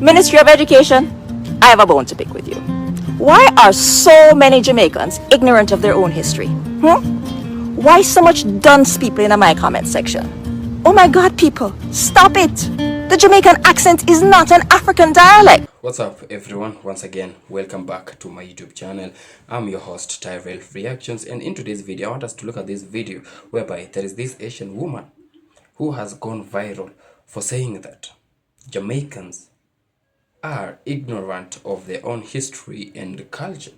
Ministry of Education, I have a bone to pick with you. Why are so many Jamaicans ignorant of their own history? Why so much dunce people in my comment section? Oh my God, people, stop it! The Jamaican accent is not an African dialect. What's up, everyone? Once again, welcome back to my YouTube channel. I'm your host, Tyrell Reactions, and in today's video, I want us to look at this video whereby there is this Asian woman who has gone viral for saying that Jamaicans are ignorant of their own history and culture.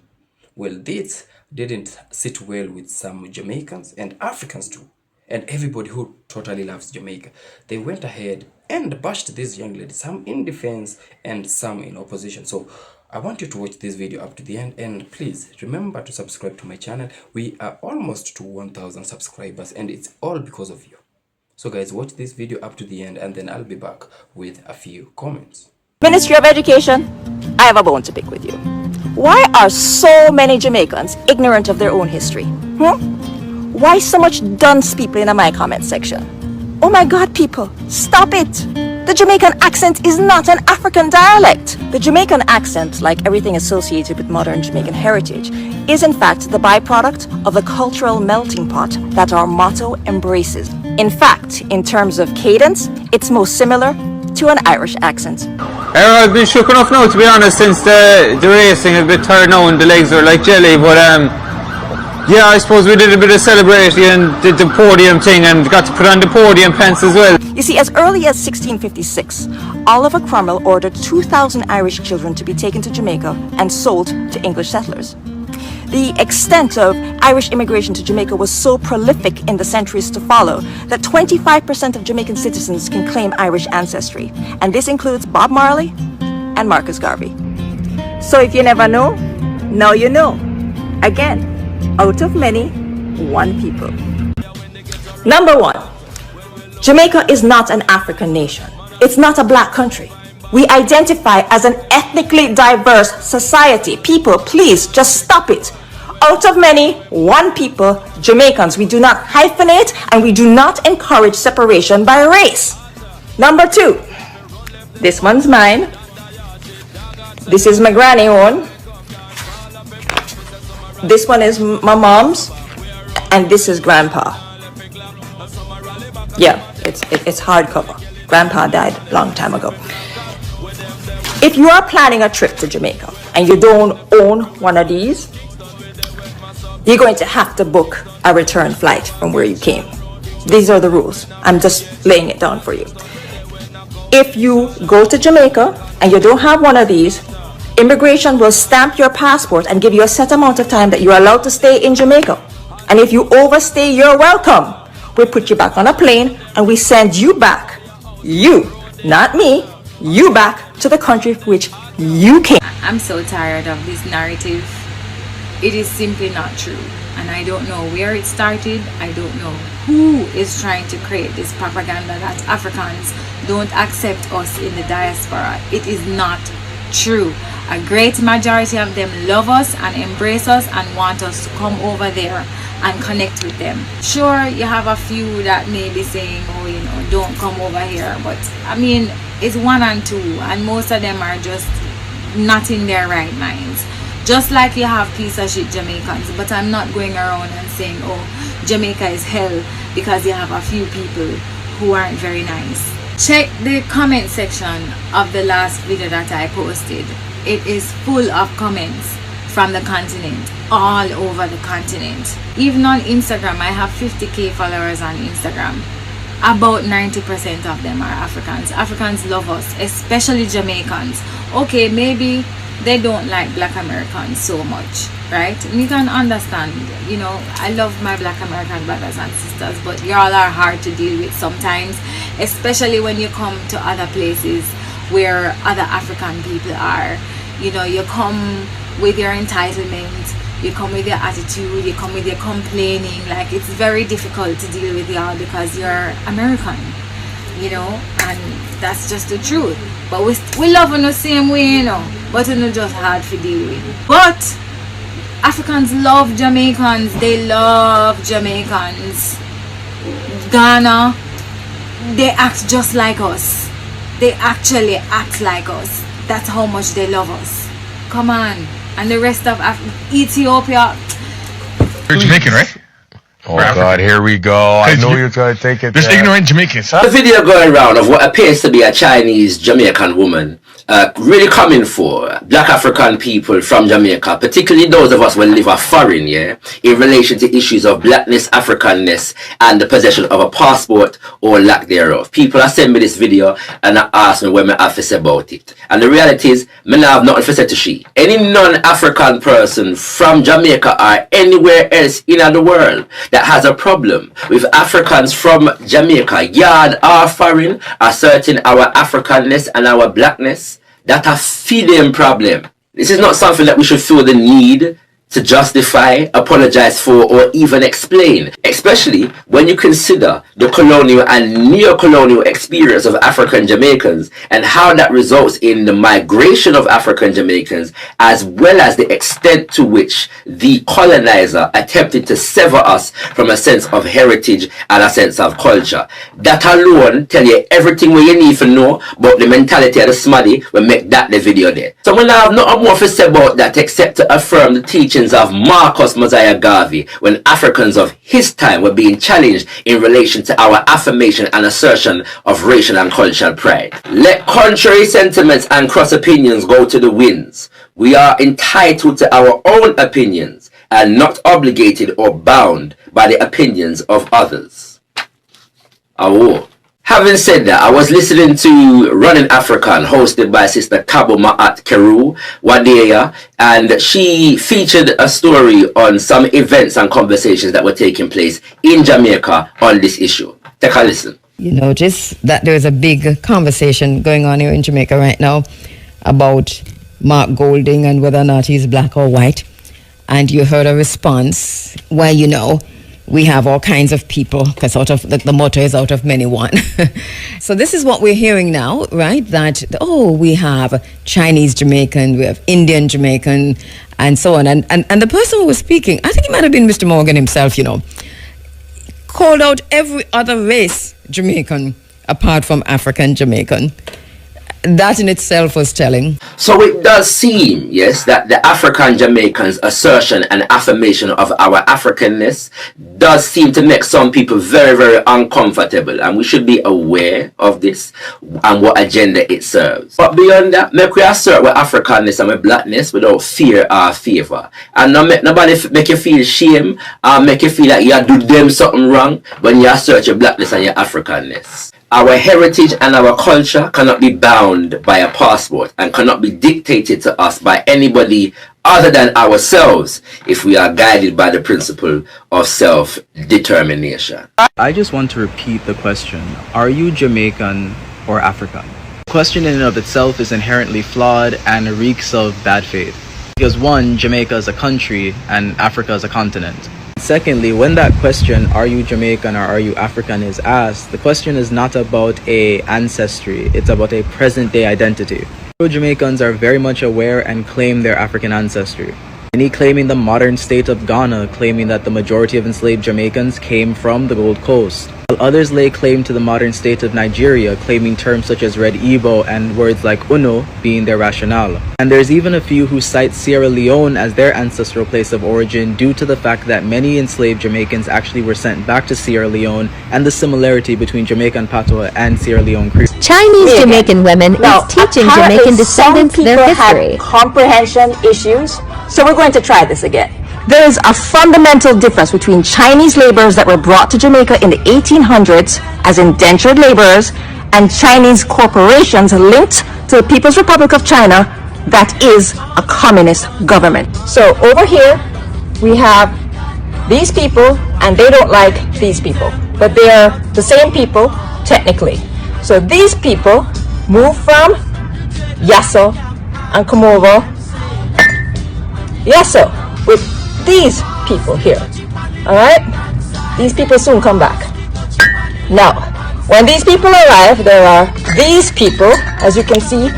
Well, this didn't sit well with some Jamaicans and Africans too, and everybody who totally loves Jamaica. They went ahead and bashed this young lady, some in defense and some in opposition. So I want you to watch this video up to the end, and please remember to subscribe to my channel. We are almost to 1,000 subscribers, and it's all because of you. So guys, watch this video up to the end, and then I'll be back with a few comments. Ministry of Education, I have a bone to pick with you. Why are so many Jamaicans ignorant of their own history? Why so much dunce people in my comment section? Oh my God, people, stop it! The Jamaican accent is not an African dialect. The Jamaican accent, like everything associated with modern Jamaican heritage, is in fact the byproduct of the cultural melting pot that our motto embraces. In fact, in terms of cadence, it's most similar to an Irish accent. I've been shook enough now, to be honest, since the racing a bit tired now and the legs are like jelly, but yeah, I suppose we did a bit of celebrating and did the podium thing and got to put on the podium pants as well. You see, as early as 1656, Oliver Cromwell ordered 2,000 Irish children to be taken to Jamaica and sold to English settlers. The extent of Irish immigration to Jamaica was so prolific in the centuries to follow that 25% of Jamaican citizens can claim Irish ancestry, and this includes Bob Marley and Marcus Garvey. So if you never know, now you know. Again, out of many, one people. Number one, Jamaica is not an African nation. It's not a black country. We identify as an ethnically diverse society. People, please just stop it. Out of many, one people, Jamaicans. We do not hyphenate and we do not encourage separation by race. Number two, this one's mine. This is my granny one. This one is my mom's, and this is grandpa. Yeah, it's hardcover. Grandpa died a long time ago. If you are planning a trip to Jamaica and you don't own one of these, you're going to have to book a return flight from where you came. These are the rules. I'm just laying it down for you. If you go to Jamaica and you don't have one of these, immigration will stamp your passport and give you a set amount of time that you're allowed to stay in Jamaica. And if you overstay, you're welcome. We put you back on a plane and we send you back. You, not me, you back to the country for which you came. I'm so tired of this narrative. It is simply not true. And I don't know where it started. I don't know who is trying to create this propaganda that Africans don't accept us in the diaspora. It is not true. A great majority of them love us and embrace us and want us to come over there and connect with them. Sure, you have a few that may be saying, oh, you know, don't come over here, but I mean, it's one and two, and most of them are just not in their right minds. Just like you have piece of shit Jamaicans, but I'm not going around and saying, oh, Jamaica is hell because you have a few people who aren't very nice. Check the comment section of the last video that I posted. It is full of comments from the continent, all over the continent. Even on Instagram, I have 50k followers on Instagram. About 90% of them are Africans. Africans love us, especially Jamaicans. Okay, maybe they don't like Black Americans so much, right? And you can understand, you know, I love my Black American brothers and sisters, but y'all are hard to deal with sometimes, especially when you come to other places where other African people are. You know, you come with your entitlement, you come with your attitude, you come with your complaining. Like, it's very difficult to deal with y'all because you're American, you know, and that's just the truth. But we love in the same way, you know, but it's just hard to deal with. But Africans love Jamaicans. They love Jamaicans. Ghana, they act just like us. They actually act like us. That's how much they love us. Come on. And the rest of Ethiopia. You're Jamaican, right? Oh God, here we go. I know you're trying to take it. There's there. ignorant Jamaicans. The video going around of what appears to be a Chinese Jamaican woman really coming for black African people from Jamaica, particularly those of us who live a foreign, yeah, in relation to issues of blackness, Africanness, and the possession of a passport or lack thereof. People are sending me this video and ask me what I have to say about it. And the reality is, I have nothing to say to she. Any non-African person from Jamaica or anywhere else in the world that has a problem with Africans from Jamaica, yard or foreign, asserting our Africanness and our blackness, that a feeding problem. This is not something that we should feel the need to justify, apologize for, or even explain, especially when you consider the colonial and neo-colonial experience of African Jamaicans and how that results in the migration of African Jamaicans, as well as the extent to which the colonizer attempted to sever us from a sense of heritage and a sense of culture. That alone tell you everything what you need to know about the mentality of the smaddy will make that the video there. So when I have nothing more to say about that except to affirm the teachings of Marcus Mosiah Garvey when Africans of his time were being challenged in relation to our affirmation and assertion of racial and cultural pride. Let contrary sentiments and cross opinions go to the winds. We are entitled to our own opinions and not obligated or bound by the opinions of others. Awo. Having said that, I was listening to Running African, hosted by Sister Kabo Ma'at Keru Wadeya, and she featured a story on some events and conversations that were taking place in Jamaica on this issue. Take a listen. You notice that there's a big conversation going on here in Jamaica right now about Mark Golding and whether or not he's black or white. And you heard a response where, you know, we have all kinds of people, because out of the motto is out of many one. So this is what we're hearing now, right? That, oh, we have Chinese Jamaican, we have Indian Jamaican, and so on. And the person who was speaking, I think it might have been Mr. Morgan himself, you know, called out every other race Jamaican apart from African Jamaican. That in itself was telling. So it does seem, yes, that the African Jamaicans' assertion and affirmation of our Africanness does seem to make some people very, very uncomfortable, and we should be aware of this and what agenda it serves. But beyond that, make we assert our Africanness and our blackness without fear or favor, and not make nobody make you feel shame or make you feel like you do them something wrong when you assert your blackness and your Africanness. Our heritage and our culture cannot be bound by a passport and cannot be dictated to us by anybody other than ourselves if we are guided by the principle of self-determination. I just want to repeat the question. Are you Jamaican or African? The question in and of itself is inherently flawed and reeks of bad faith. Because one, Jamaica is a country and Africa is a continent. Secondly, when that question, are you Jamaican or are you African, is asked, the question is not about a ancestry, it's about a present-day identity. Jamaicans are very much aware and claim their African ancestry. Many claiming the modern state of Ghana, claiming that the majority of enslaved Jamaicans came from the Gold Coast. While others lay claim to the modern state of Nigeria, claiming terms such as Red Igbo and words like Uno being their rationale. And there's even a few who cite Sierra Leone as their ancestral place of origin due to the fact that many enslaved Jamaicans actually were sent back to Sierra Leone and the similarity between Jamaican Patois and Sierra Leone Creole. Chinese Jamaican women is teaching Jamaican descendants their history. Had comprehension issues, so we're going to try this again. There is a fundamental difference between Chinese laborers that were brought to Jamaica in the 1800s as indentured laborers and Chinese corporations linked to the People's Republic of China that is a communist government. So over here we have these people and they don't like these people, but they are the same people technically. So these people move from Yasso and come over Yasso with these people here. Alright? These people soon come back. Now, when these people arrive, there are these people. As you can see,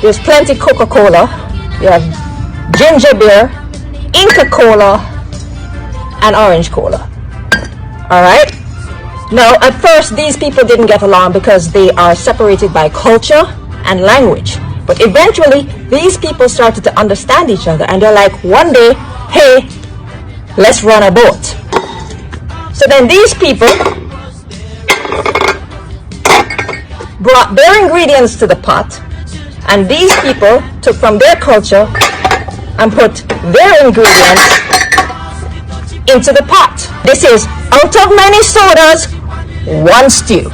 there's plenty Coca-Cola. You have ginger beer, Inca Cola, and orange cola. Alright? Now, at first, these people didn't get along because they are separated by culture and language. But eventually, these people started to understand each other, and they're like, one day, hey, let's run a boat. So then these people brought their ingredients to the pot, and these people took from their culture and put their ingredients into the pot. This is out of many sodas, one stew.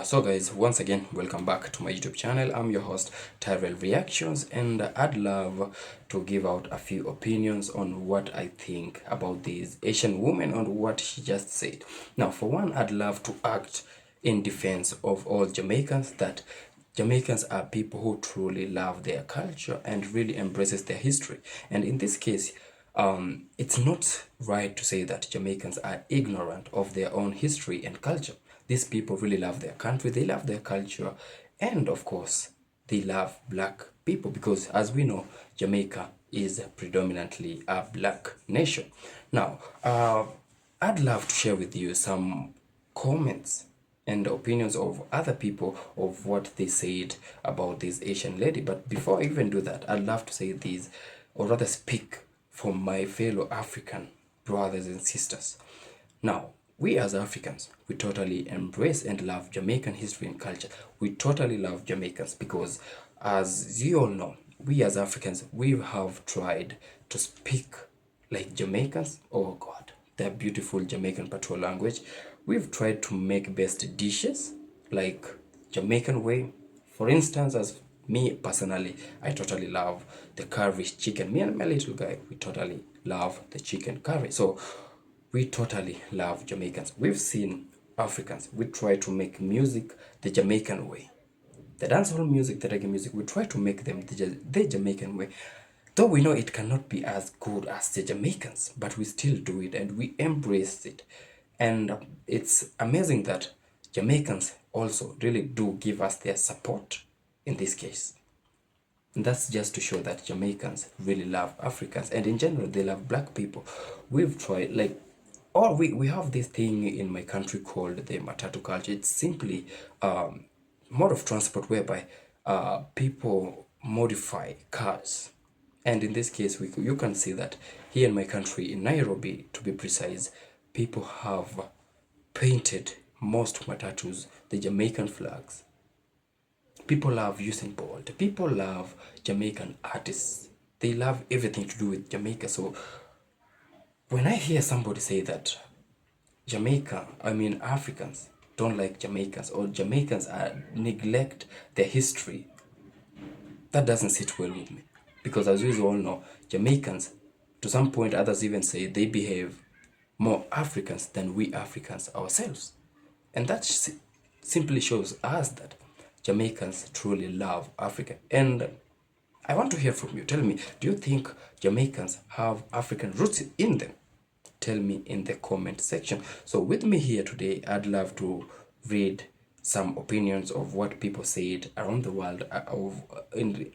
So guys, once again, welcome back to my YouTube channel. I'm your host, Tyrell Reactions, and I'd love to give out a few opinions on what I think about this Asian woman and what she just said. Now, for one, I'd love to act in defense of all Jamaicans, that Jamaicans are people who truly love their culture and really embraces their history. And in this case, it's not right to say that Jamaicans are ignorant of their own history and culture. These people really love their country, they love their culture, and of course, they love black people because, as we know, Jamaica is predominantly a black nation. Now, I'd love to share with you some comments and opinions of other people of what they said about this Asian lady. But before I even do that, I'd love to say these, or rather speak for my fellow African brothers and sisters. Now, we as Africans, we totally embrace and love Jamaican history and culture. We totally love Jamaicans because, as you all know, we as Africans, we have tried to speak like Jamaicans. Oh God, their beautiful Jamaican patois language. We've tried to make best dishes like Jamaican way. For instance, as me personally, I totally love the curry chicken. Me and my little guy, we totally love the chicken curry. So we totally love Jamaicans. We've seen Africans, we try to make music the Jamaican way. The dancehall music, the reggae music, we try to make them the Jamaican way. Though we know it cannot be as good as the Jamaicans, but we still do it and we embrace it. And it's amazing that Jamaicans also really do give us their support in this case. And that's just to show that Jamaicans really love Africans, and in general they love black people. We've tried, like, or we have this thing in my country called the matatu culture. It's simply mode of transport whereby people modify cars. And in this case, you can see that here in my country, in Nairobi to be precise, people have painted most matatus the Jamaican flags. People love Usain Bolt. People love Jamaican artists. They love everything to do with Jamaica. So when I hear somebody say that Africans don't like Jamaicans, or Jamaicans neglect their history, that doesn't sit well with me. Because as you all know, Jamaicans, to some point others even say they behave more Africans than we Africans ourselves. And that simply shows us that Jamaicans truly love Africa. And I want to hear from you. Tell me, do you think Jamaicans have African roots in them? Tell me in the comment section. So with me here today, I'd love to read some opinions of what people said around the world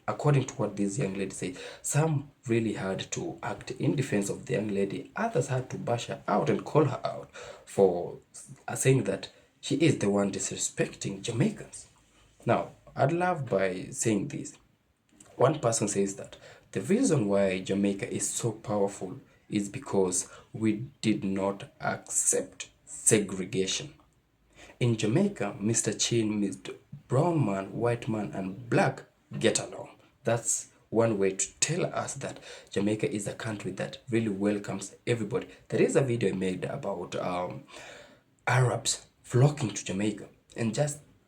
according to what this young lady said. Some really had to act in defense of the young lady. Others had to bash her out and call her out for saying that she is the one disrespecting Jamaicans. Now, I'd love by saying this. One person says that the reason why Jamaica is so powerful is because we did not accept segregation. In Jamaica, Mr. Chin, Mr. Brown man, white man, and black get along. That's one way to tell us that Jamaica is a country that really welcomes everybody. There is a video I made about Arabs flocking to Jamaica, and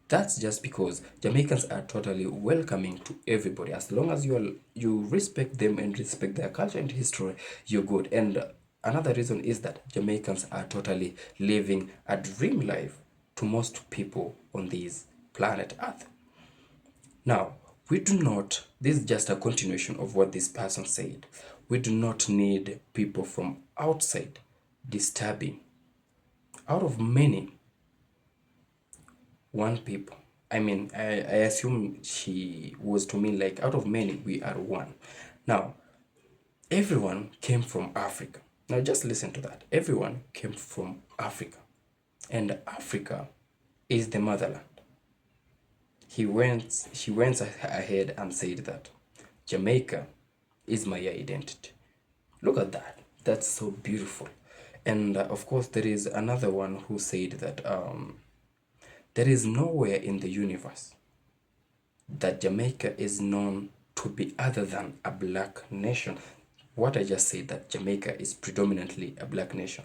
that's just because Jamaicans are totally welcoming to everybody. As long as you respect them and respect their culture and history, you're good. And another reason is that Jamaicans are totally living a dream life to most people on this planet Earth. Now, we do not, this is just a continuation of what this person said. We do not need people from outside disturbing. Out of many, one people. I assume she was to mean like out of many, we are one. Now, everyone came from Africa. Now just listen to that. Everyone came from Africa. And Africa is the motherland. she went ahead and said that Jamaica is my identity. Look at that. That's so beautiful. And of course, there is another one who said that there is nowhere in the universe that Jamaica is known to be other than a black nation. What I just said, that Jamaica is predominantly a black nation.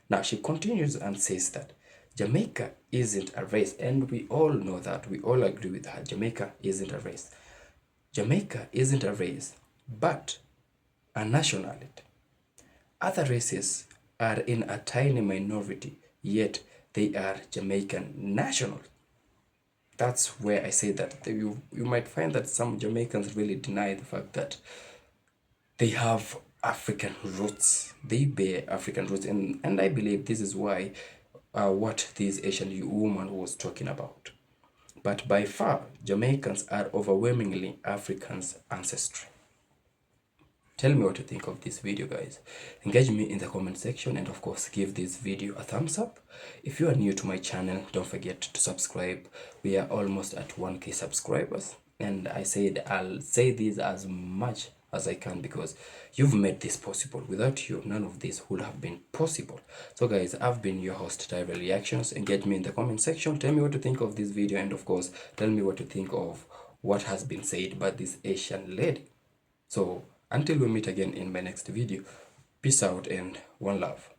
Now she continues and says that Jamaica isn't a race, and we all know that. We all agree with her. Jamaica isn't a race. Jamaica isn't a race, but a nationality. Other races are in a tiny minority, yet they are Jamaican national. That's where I say that you might find that some Jamaicans really deny the fact that they have African roots. They bear African roots, and I believe this is why what this Asian woman was talking about. But by far, Jamaicans are overwhelmingly Africans' ancestry. Tell me what you think of this video, guys. Engage me in the comment section, and of course give this video a thumbs up. If you are new to my channel, don't forget to subscribe. We are almost at 1k subscribers, and I said I'll say this as much as I can because you've made this possible. Without you, none of this would have been possible. So guys, I've been your host, Tyrell Reactions. Engage me in the comment section. Tell me what you think of this video, and of course tell me what you think of what has been said by this Asian lady. So until we meet again in my next video, peace out and one love.